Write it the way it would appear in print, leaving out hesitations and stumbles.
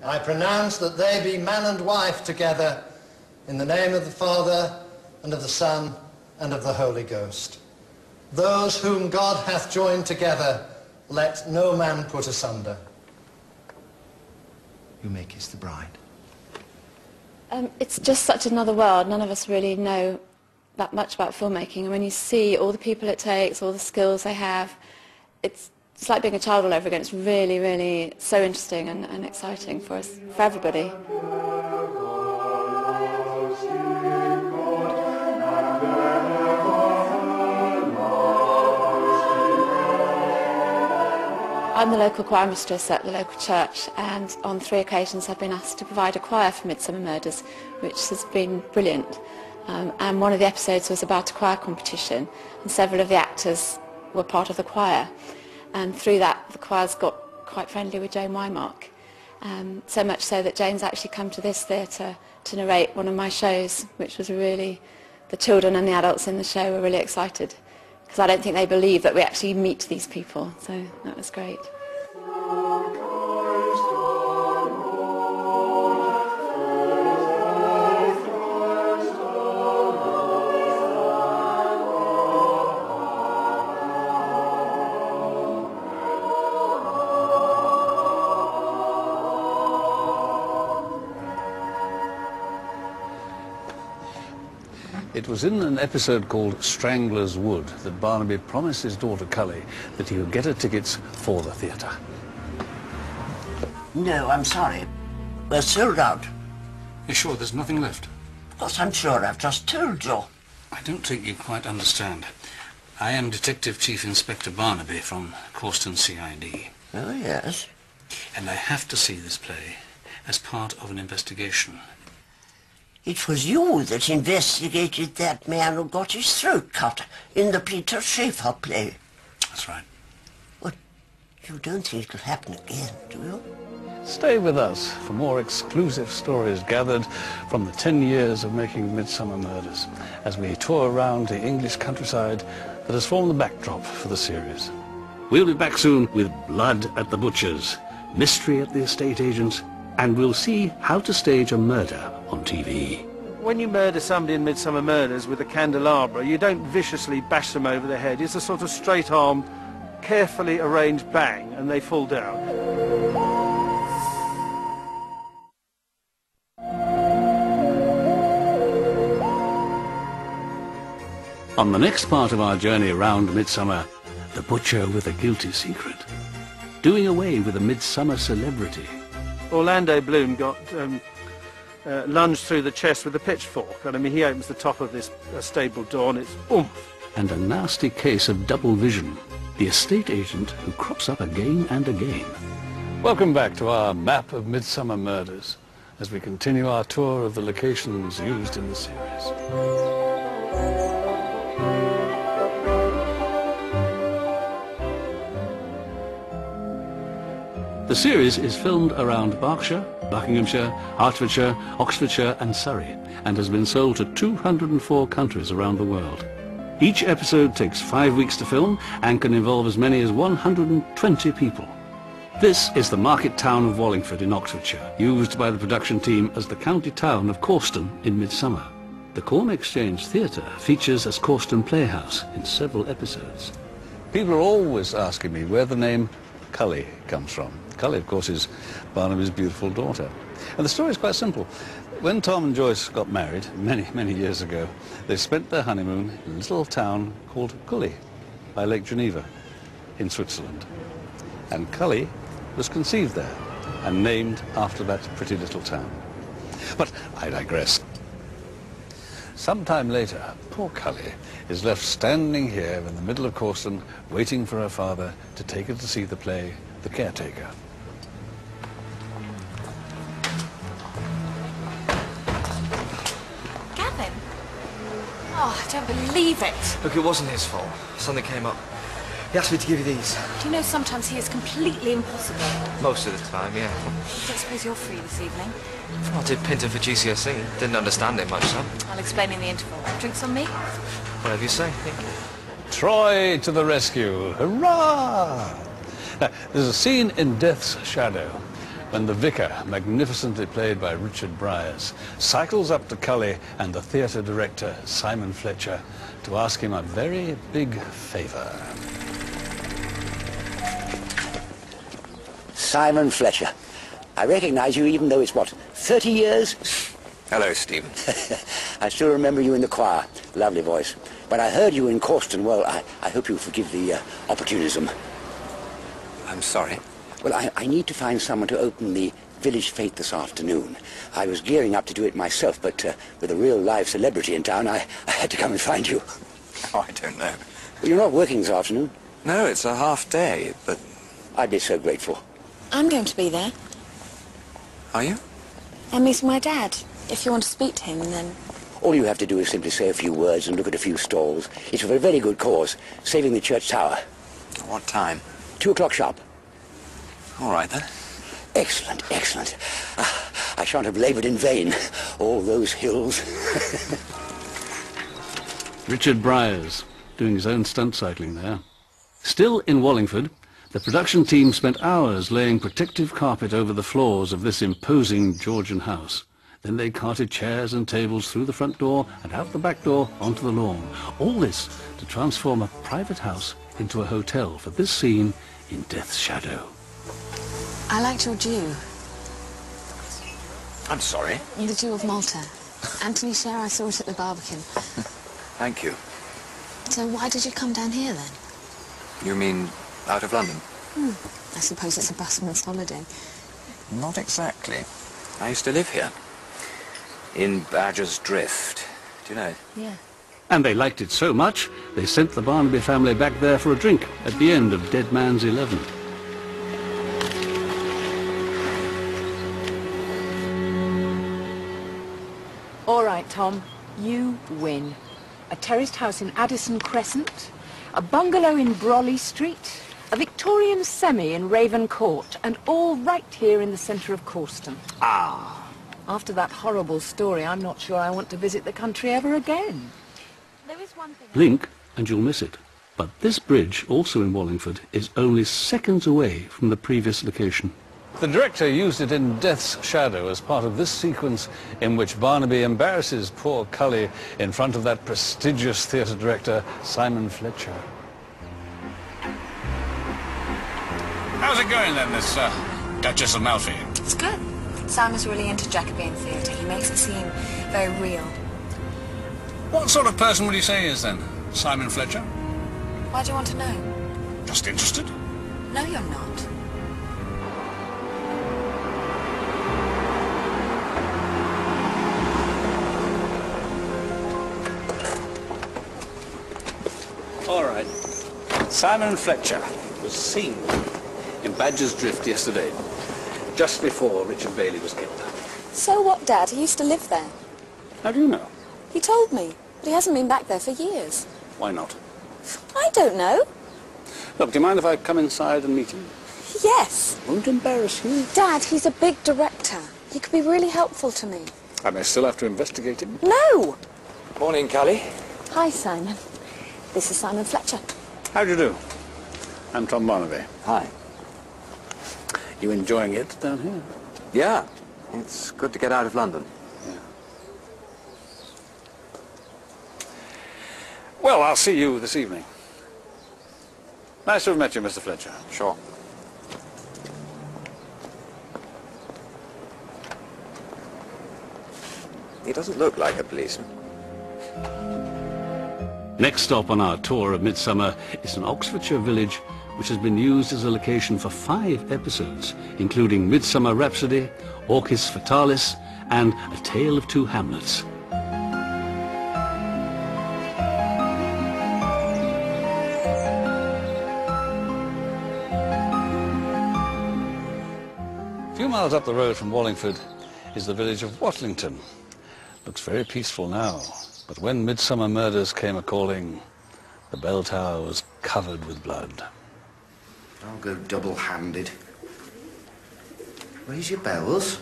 I pronounce that they be man and wife together, in the name of the Father, and of the Son, and of the Holy Ghost. Those whom God hath joined together, let no man put asunder. You may kiss the bride. It's just such another world. None of us really know that much about filmmaking. And when you see all the people it takes, all the skills they have, it's like being a child all over again. It's really, really so interesting and exciting for us, for everybody. I'm the local choir mistress at the local church, and on 3 occasions I've been asked to provide a choir for Midsomer Murders, which has been brilliant. And one of the episodes was about a choir competition, and several of the actors were part of the choir. And through that, the choirs got quite friendly with Jane Wymark. So much so that Jane's actually come to this theatre to narrate one of my shows, which was really, the children and the adults in the show were really excited, because I don't think they believe that we actually meet these people, so that was great. It was in an episode called Strangler's Wood that Barnaby promised his daughter Cully that he would get her tickets for the theatre. No, I'm sorry. We're sold out. You're sure there's nothing left? Of course, I'm sure I've just told you. I don't think you quite understand. I am Detective Chief Inspector Barnaby from Corston CID. Oh, yes. And I have to see this play as part of an investigation. It was you that investigated that man who got his throat cut in the Peter Schaeffer play. That's right. But you don't think it'll happen again, do you? Stay with us for more exclusive stories gathered from the 10 years of making Midsomer Murders as we tour around the English countryside that has formed the backdrop for the series. We'll be back soon with Blood at the Butcher's, Mystery at the Estate Agents, and we'll see how to stage a murder on TV. When you murder somebody in Midsomer Murders with a candelabra, you don't viciously bash them over the head. It's a sort of straight-arm, carefully arranged bang, and they fall down. On the next part of our journey around Midsomer, the butcher with a guilty secret. Doing away with a Midsomer celebrity. Orlando Bloom got lunged through the chest with a pitchfork, and I mean, he opens the top of this stable door and it's oomph. And a nasty case of double vision, the estate agent who crops up again and again. Welcome back to our map of Midsomer Murders as we continue our tour of the locations used in the series. The series is filmed around Berkshire, Buckinghamshire, Hertfordshire, Oxfordshire and Surrey, and has been sold to 204 countries around the world. Each episode takes 5 weeks to film and can involve as many as 120 people. This is the market town of Wallingford in Oxfordshire, used by the production team as the county town of Corston in Midsomer. The Corn Exchange Theatre features as Corston Playhouse in several episodes. People are always asking me where the name Cully comes from. Cully, of course, is Barnaby's beautiful daughter. And the story is quite simple. When Tom and Joyce got married, many years ago, they spent their honeymoon in a little town called Cully by Lake Geneva in Switzerland. And Cully was conceived there and named after that pretty little town. But I digress. Sometime later, poor Cully is left standing here in the middle of Corston, waiting for her father to take her to see the play, The Caretaker. Gavin? Oh, I don't believe it. Look, it wasn't his fault. Something came up. He asked me to give you these. Do you know sometimes he is completely impossible? Most of the time, yeah. I don't suppose you're free this evening. I did Pinter for GCSE. Didn't understand it much, son. I'll explain in the interval. Drinks on me? Whatever you say. Troy to the rescue! Hurrah! Now, there's a scene in Death's Shadow when the vicar, magnificently played by Richard Briers, cycles up to Cully and the theatre director, Simon Fletcher, to ask him a very big favour. Simon Fletcher. I recognise you even though it's, what, 30 years? Hello, Stephen. I still remember you in the choir. Lovely voice. When I heard you in Causton, well, I hope you'll forgive the opportunism. I'm sorry. Well, I need to find someone to open the village fete this afternoon. I was gearing up to do it myself, but with a real live celebrity in town, I had to come and find you. Oh, I don't know. Well, you're not working this afternoon? No, it's a half day, but... I'd be so grateful. I'm going to be there. Are you? I'm meeting my dad. If you want to speak to him, then... All you have to do is simply say a few words and look at a few stalls. It's for a very good cause, saving the church tower. What time? 2 o'clock sharp. All right, then. Excellent, excellent. I shan't have laboured in vain. All those hills. Richard Briers, doing his own stunt cycling there. Still in Wallingford, the production team spent hours laying protective carpet over the floors of this imposing Georgian house. Then they carted chairs and tables through the front door and out the back door onto the lawn. All this to transform a private house into a hotel for this scene in Death's Shadow. I liked your Jew. I'm sorry. The Jew of Malta. Anthony Sher, I saw it at the Barbican. Thank you. So why did you come down here, then? You mean out of London? I suppose it's a busman's holiday. Not exactly. I used to live here. In Badger's Drift. Do you know it? Yeah. And they liked it so much, they sent the Barnaby family back there for a drink at the end of Dead Man's 11. All right, Tom, you win. A terraced house in Addison Crescent, a bungalow in Brolly Street, a Victorian semi in Raven Court, and all right here in the centre of Causton. Ah! After that horrible story, I'm not sure I want to visit the country ever again. There is one thing... Blink and you'll miss it. But this bridge, also in Wallingford, is only seconds away from the previous location. The director used it in Death's Shadow as part of this sequence in which Barnaby embarrasses poor Cully in front of that prestigious theatre director, Simon Fletcher. How's it going then, this Duchess of Malfi? It's good. Simon's really into Jacobean theatre. He makes it seem very real. What sort of person would you say he is then, Simon Fletcher? Why do you want to know? Just interested? No, you're not. All right. Simon Fletcher was seen in Badger's Drift yesterday, just before Richard Bailey was killed. So what, Dad? He used to live there. How do you know? He told me, but he hasn't been back there for years. Why not? I don't know. Look, do you mind if I come inside and meet him? Yes. Won't embarrass you. Dad, he's a big director. He could be really helpful to me. I may still have to investigate him. No! Morning, Cully. Hi, Simon. This is Simon Fletcher. How do you do? I'm Tom Barnaby. Hi. You enjoying it down here? Yeah. It's good to get out of London. Yeah. Well, I'll see you this evening. Nice to have met you, Mr. Fletcher. Sure. He doesn't look like a policeman. Next stop on our tour of Midsomer is an Oxfordshire village which has been used as a location for 5 episodes, including Midsomer Rhapsody, Orchis Fatalis, and A Tale of Two Hamlets. A few miles up the road from Wallingford is the village of Watlington. Looks very peaceful now, but when Midsomer Murders came a-calling, the bell tower was covered with blood. I'll go double-handed. Raise your bells.